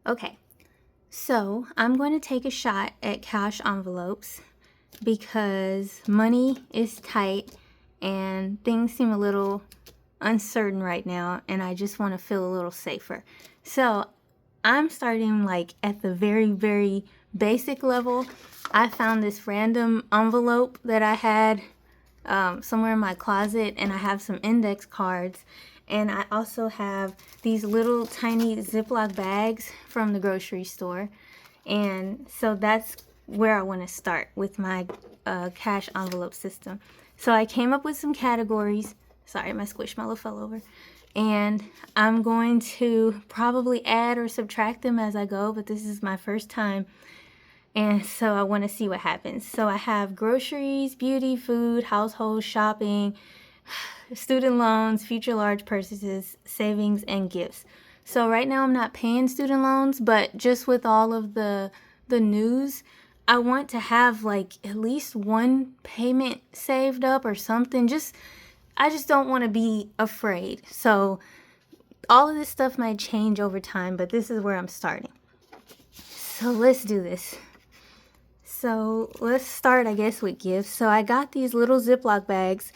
Okay, so I'm going to take a shot at cash envelopes because money is tight and things seem a little uncertain right now, and I just want to feel a little safer. So I'm starting like at the very, very basic level. I found this random envelope that I had somewhere in my closet, and I have some index cards, and I also have these little tiny Ziploc bags from the grocery store. And so that's where I want to start with my cash envelope system. So I came up with some categories. Sorry, my squishmallow fell over. And I'm going to probably add or subtract them as I go, but this is my first time. And so I want to see what happens. So I have groceries, beauty, food, household, shopping, student loans, future large purchases, savings, and gifts. So right now I'm not paying student loans, but just with all of the news, I want to have like at least one payment saved up or something. I just don't want to be afraid. So all of this stuff might change over time, but this is where I'm starting. So let's do this. So let's start, I guess, with gifts. So I got these little Ziploc bags.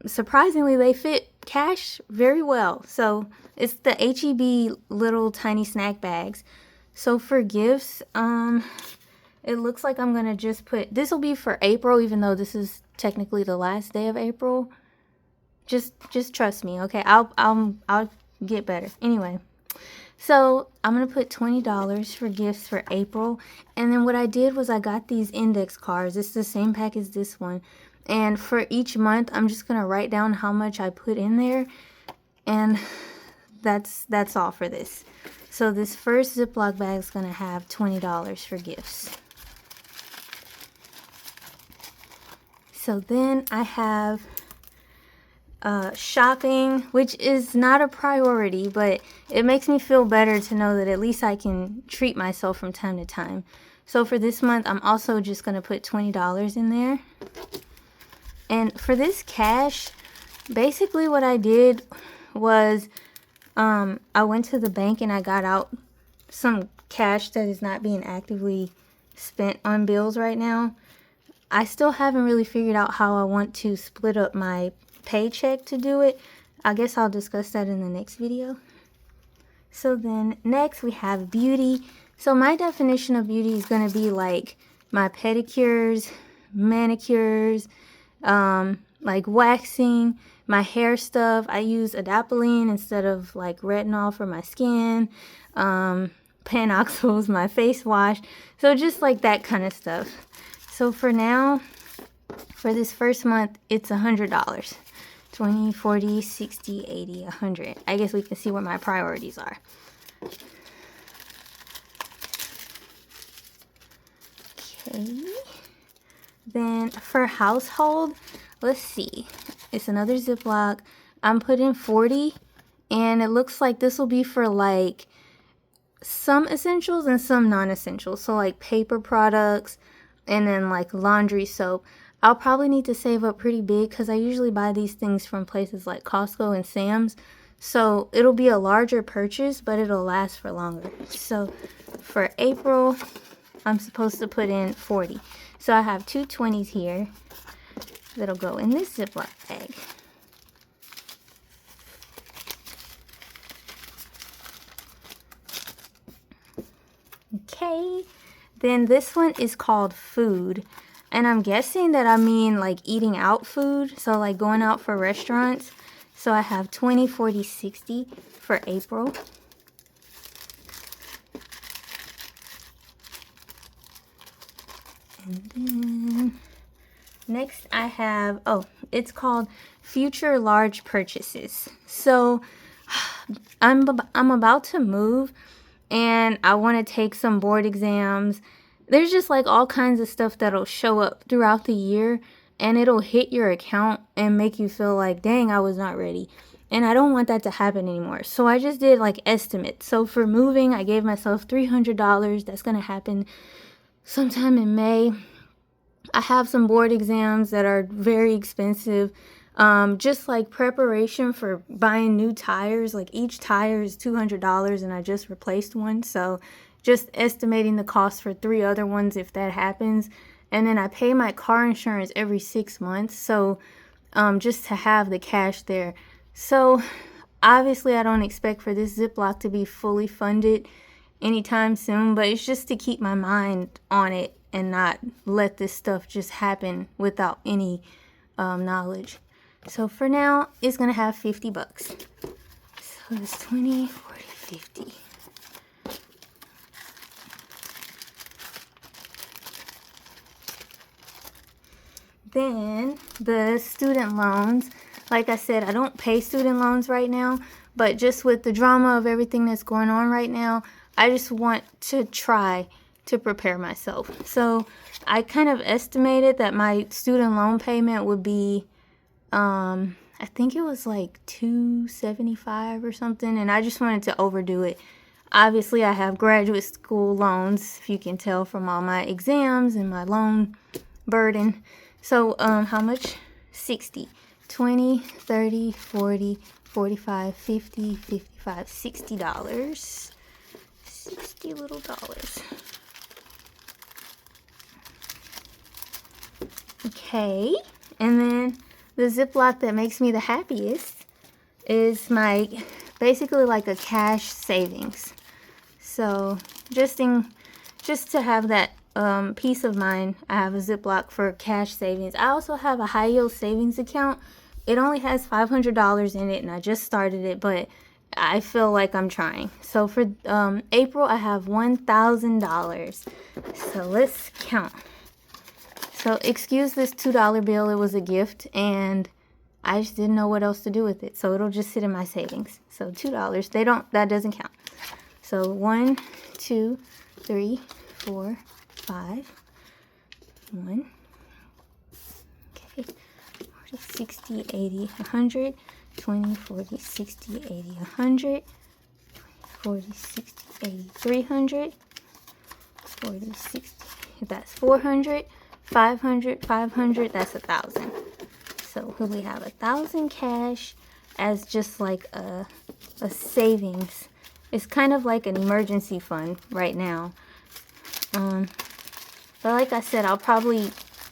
Surprisingly, they fit cash very well. So it's the HEB little tiny snack bags. So for gifts, it looks like I'm gonna just put, this will be for April, even though this is technically the last day of April. Just trust me, okay? I'll get better. Anyway. So I'm going to put $20 for gifts for April. And then what I did was I got these index cards. It's the same pack as this one. And for each month, I'm just going to write down how much I put in there. And that's all for this. So this first Ziploc bag is going to have $20 for gifts. So then I have shopping, which is not a priority, but it makes me feel better to know that at least I can treat myself from time to time. So for this month, I'm also just going to put $20 in there. And for this cash, basically what I did was I went to the bank and I got out some cash that is not being actively spent on bills right now. I still haven't really figured out how I want to split up my paycheck to do it. I guess I'll discuss that in the next video. So then next we have beauty. So my definition of beauty is going to be like my pedicures, manicures, like waxing, my hair stuff. I use adapalene instead of like retinol for my skin. Panoxyl is my face wash. So just like that kind of stuff. So for now, for this first month, it's $100. 20, 40, 60, 80, 100. I guess we can see what my priorities are. Okay. Then for household, let's see. It's another Ziploc. I'm putting 40, and it looks like this will be for like some essentials and some non-essentials. So like paper products and then like laundry soap. I'll probably need to save up pretty big because I usually buy these things from places like Costco and Sam's. So it'll be a larger purchase, but it'll last for longer. So for April, I'm supposed to put in 40. So I have two 20s here that'll go in this Ziploc bag. Okay, then this one is called food. And I'm guessing that I mean like eating out food. So like going out for restaurants. So I have 20, 40, 60 for April. And then next I have, it's called future large purchases. So I'm about to move and I want to take some board exams. There's just like all kinds of stuff that'll show up throughout the year and it'll hit your account and make you feel like, dang, I was not ready. And I don't want that to happen anymore. So I just did like estimates. So for moving, I gave myself $300. That's going to happen sometime in May. I have some board exams that are very expensive. Just like preparation for buying new tires. Like each tire is $200 and I just replaced one. So just estimating the cost for 3 other ones if that happens. And then I pay my car insurance every 6 months. So just to have the cash there. So obviously I don't expect for this Ziplock to be fully funded anytime soon, but it's just to keep my mind on it and not let this stuff just happen without any knowledge. So for now, it's gonna have 50 bucks. So it's 20, 40, 50. Then the student loans. Like I said, I don't pay student loans right now, but just with the drama of everything that's going on right now, I just want to try to prepare myself. So I kind of estimated that my student loan payment would be, I think it was like $275 or something, and I just wanted to overdo it. Obviously, I have graduate school loans, if you can tell from all my exams and my loan burden. So how much? 60. 20, 30, 40, 45, 50, 55, $60. 60 little dollars. Okay, and then the Ziplock that makes me the happiest is my, basically like a cash savings. So just to have that peace of mind, I have a Ziplock for cash savings. I also have a high yield savings account. It only has $500 in it, and I just started it, but I feel like I'm trying. So for April, I have $1,000. So let's count. So excuse this $2 bill. It was a gift, and I just didn't know what else to do with it. So it'll just sit in my savings. So $2. That doesn't count. So 1, 2, 3, 4, 5. 1. Okay. 40, 60, 80, 100. 20, 40, 60, 80, 100. 40, 60, 80, 300. 40, 60. That's 400. 500, 500. That's 1,000. So we have 1,000 cash as just like a savings. It's kind of like an emergency fund right now. But like I said, I'll probably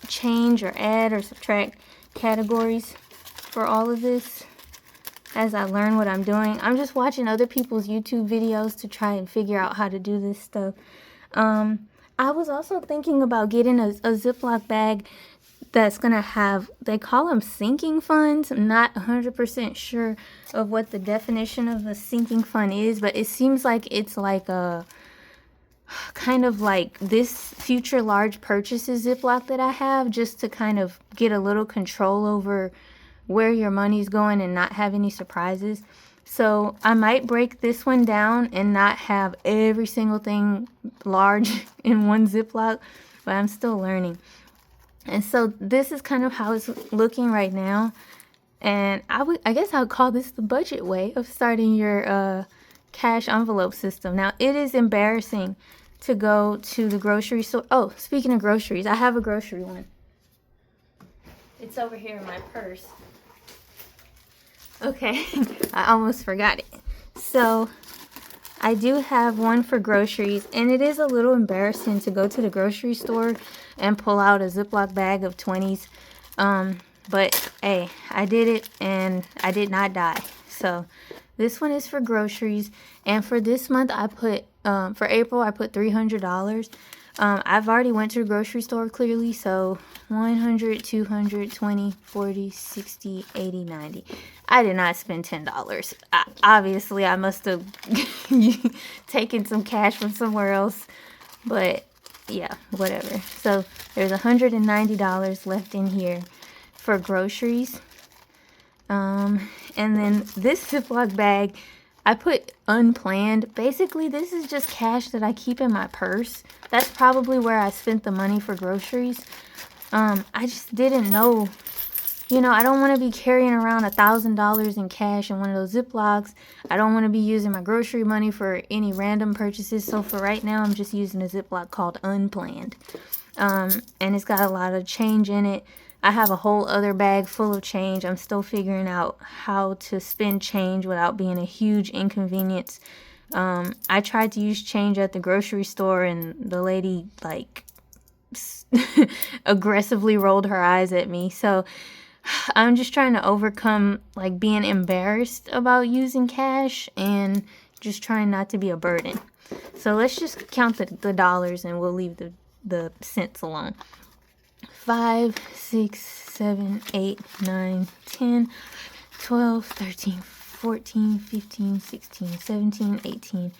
change or add or subtract categories for all of this as I learn what I'm doing. I'm just watching other people's YouTube videos to try and figure out how to do this stuff. I was also thinking about getting a Ziploc bag that's going to have, they call them sinking funds. I'm not 100% sure of what the definition of a sinking fund is, but it seems like it's like a kind of like this future large purchases Ziploc that I have, just to kind of get a little control over where your money's going and not have any surprises. So I might break this one down and not have every single thing large in one Ziploc, but I'm still learning. And so this is kind of how it's looking right now. And I guess I would call this the budget way of starting your cash envelope system. Now, it is embarrassing to go to the grocery store. Oh, speaking of groceries, I have a grocery one. It's over here in my purse. Okay, I almost forgot it. So I do have one for groceries, and it is a little embarrassing to go to the grocery store and pull out a Ziploc bag of 20s. But hey, I did it and I did not die. So this one is for groceries, and for this month I put, for April I put $300. I've already went to the grocery store clearly, so 100, 200, 20, 40, 60, 80, 90. I did not spend $10. Obviously, I must have taken some cash from somewhere else, but yeah, whatever. So there's $190 left in here for groceries. And then this Ziploc bag, I put unplanned. Basically, this is just cash that I keep in my purse. That's probably where I spent the money for groceries. I just didn't know. You know, I don't want to be carrying around $1,000 in cash in one of those Ziplocs. I don't want to be using my grocery money for any random purchases. So for right now, I'm just using a Ziploc called Unplanned. And it's got a lot of change in it. I have a whole other bag full of change. I'm still figuring out how to spend change without being a huge inconvenience. I tried to use change at the grocery store, and the lady like aggressively rolled her eyes at me. So I'm just trying to overcome like being embarrassed about using cash and just trying not to be a burden. So let's just count the dollars and we'll leave the cents alone. 5, 6, 7, 8, 9, 10, 12, 13, 14, 15, 16, 17, 18,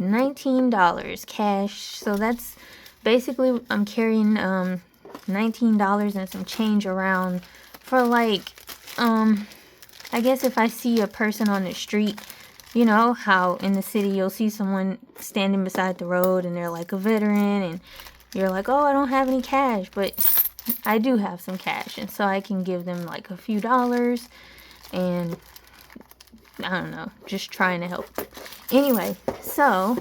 $19 cash. So that's basically, I'm carrying $19 and some change around for like, I guess if I see a person on the street, you know how in the city you'll see someone standing beside the road and they're like a veteran and you're like, oh, I don't have any cash, but I do have some cash, and so I can give them like a few dollars, and I don't know, just trying to help. Anyway, so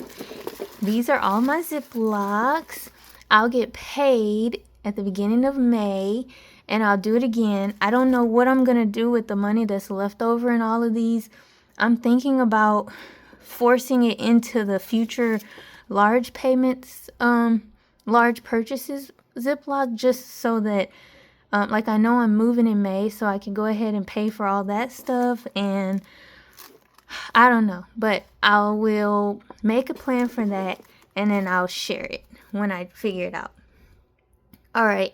these are all my Ziplocs. I'll get paid at the beginning of May, and I'll do it again. I don't know what I'm going to do with the money that's left over in all of these. I'm thinking about forcing it into the future large payments, large purchases Ziploc, just so that, like, I know I'm moving in May, so I can go ahead and pay for all that stuff, and I don't know, but I will make a plan for that, and then I'll share it when I figure it out. All right,